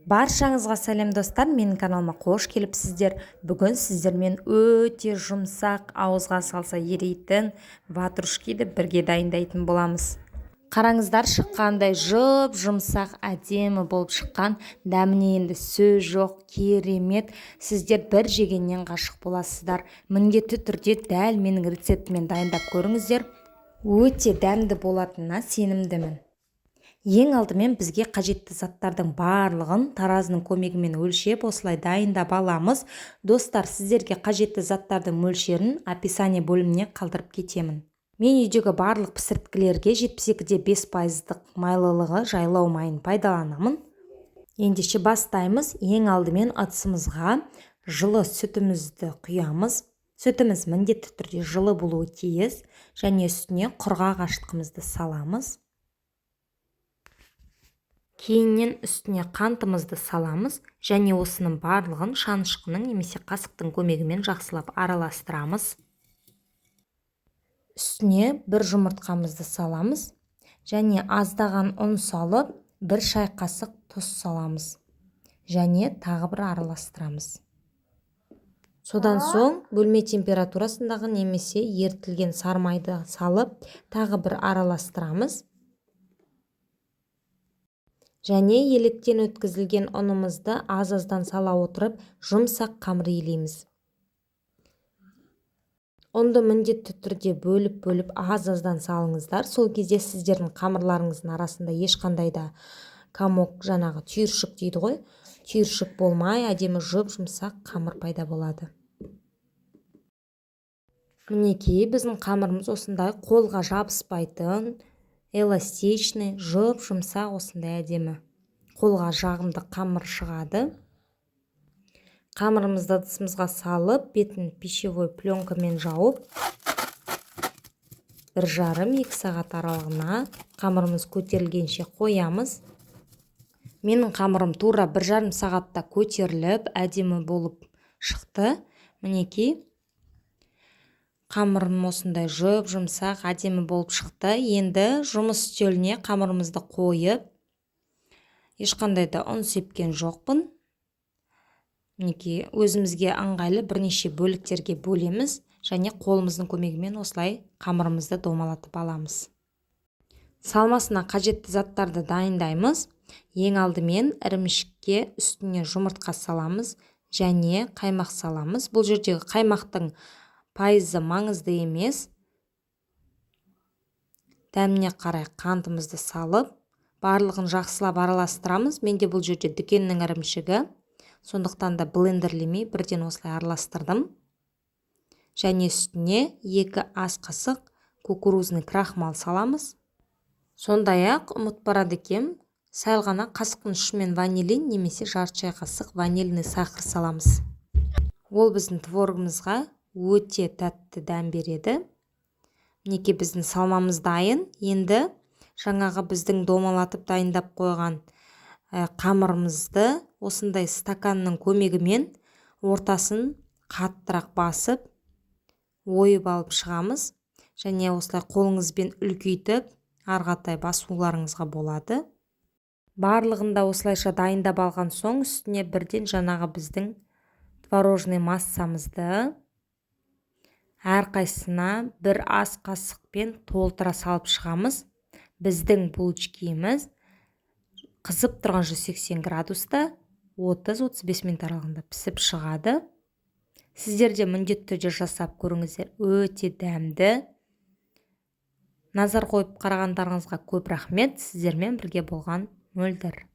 Баршаңызға сәлем достар, менің каналыма қош келіпсіздер. Бүгін сіздермен өте жұмсақ, ауызға салса ерейтін ватрушкиді бірге дайындайтын боламыз. Қараңыздар, шыққандай жұмсақ, әдемі болып шыққан. Дәміне енді сөз жоқ, керемет. Сіздер бір жегеннен ғашық боласыздар. Міндетті түрде дәл менің рецептімен дайындап көріңіздер. Өте дәмді болатынына сенімдімін. Ең алдымен бізге қажетті заттардың барлығын таразының көмегімен өлшеп осылай дайындап аламыз. Достар, сіздерге қажетті заттардың мөлшерін описание бөліміне қалдырып кетемін. Мен үйдегі барлық пісірткілерге 72,5% майлылығы жайлау майын пайдаланамын. Ендеше бастаймыз. Ең алдымен ыдысымызға жылы сүтімізді құямыз. Сүтіміз міндетті түрде жылы болуы тиіс, және үстіне құрғақ ашытқымызды саламыз. Кейіннен үстіне қантымызды саламыз, және осының барлығын шанышқының немесе қасықтың көмегімен жақсылап араластырамыз. Үстіне бір жұмыртқамызды саламыз, және аздаған ұн салып, бір шай қасық тұз саламыз, және тағы бір араластырамыз. Содан соң бөлме температурасындағы немесе ерітілген сармайды салып, тағы бір араластырамыз. Және електен өткізілген ұнымызды аз-аздан сала отырып, жұмсақ қамыр илейміз. Ұнды міндетті түрде бөліп аз-аздан салыңыздар. Сол кезде сіздердің қамырларыңыздың арасында ешқандай да комок, жаңағы түйіршік дейді ғой, түйіршік болмай, әдемі жұмсақ қамыр пайда болады. Мінекей, біздің қамырымыз осындай қолға жабыспайтын, эластичный, жұмсақ, осындай әдемі, қолға жағымды қамыр шығады. Қамырымызды ыдысымызға салып, бетін пищевой пленкамен жауып, 1,5-2 сағат аралығына қамырымыз көтерілгенше қоямыз. Менің қамырым тура 1,5 сағатта көтеріліп, әдемі болып шықты. Мінекей, қамырым осындай жұмсақ, әдемі болып шықты. Енді жұмыс үстеліне қамырымызды қойып, ешқандай да ұн сепкен жоқпын. Мінекей, өзімізге ыңғайлы бірнеше бөліктерге бөлеміз, және қолымыздың көмегімен осылай қамырымызды домалатып аламыз. Салмасына қажетті заттарды дайындаймыз. Ең алдымен ірімшікке үстіне жұмыртқа саламыз, және қаймақ саламыз. Бұл жердегі қаймақтың пайызы маңызды емес. Дәміне қарай қантымызды салып, барлығын жақсылап араластырамыз. Менде бұл жерде дүкеннің ірімшігі, сондықтан да блендерлемей бірден осылай араластырдым. Және үстіне 2 ас қасық кукурузный крахмал саламыз. Сондай-ақ ұмыт барады екем, сәл ғана қасықтың ұшымен ванилин немесе жарты шай қасық ванильный сахар саламыз. Ол біздің творогымызға өте тәтті дәм береді. Мінекей, біздің салмамыз дайын. Енді жаңағы біздің домалатып дайындап қойған қамырымызды осындай стаканның көмегімен ортасын қаттырақ басып, ойып алып шығамыз. Және осылай қолыңызбен үлкейтіп, арғатай басуларыңызға болады. Барлығында осылайша дайындап алған соң, үстіне бірден жаңағы біздің творожный массамызды әрқайсына 1 ас қасықпен толтыра салып шығамыз. Біздің булочкамыз қызып тұрған 180 градуста 30-35 минут аралығында пісіп шығады. Сіздер де міндетті түрде жасап көріңіздер, өте дәмді. Назар қойып қарағандарыңызға көп рахмет. Сіздермен бірге болған Мөлдір.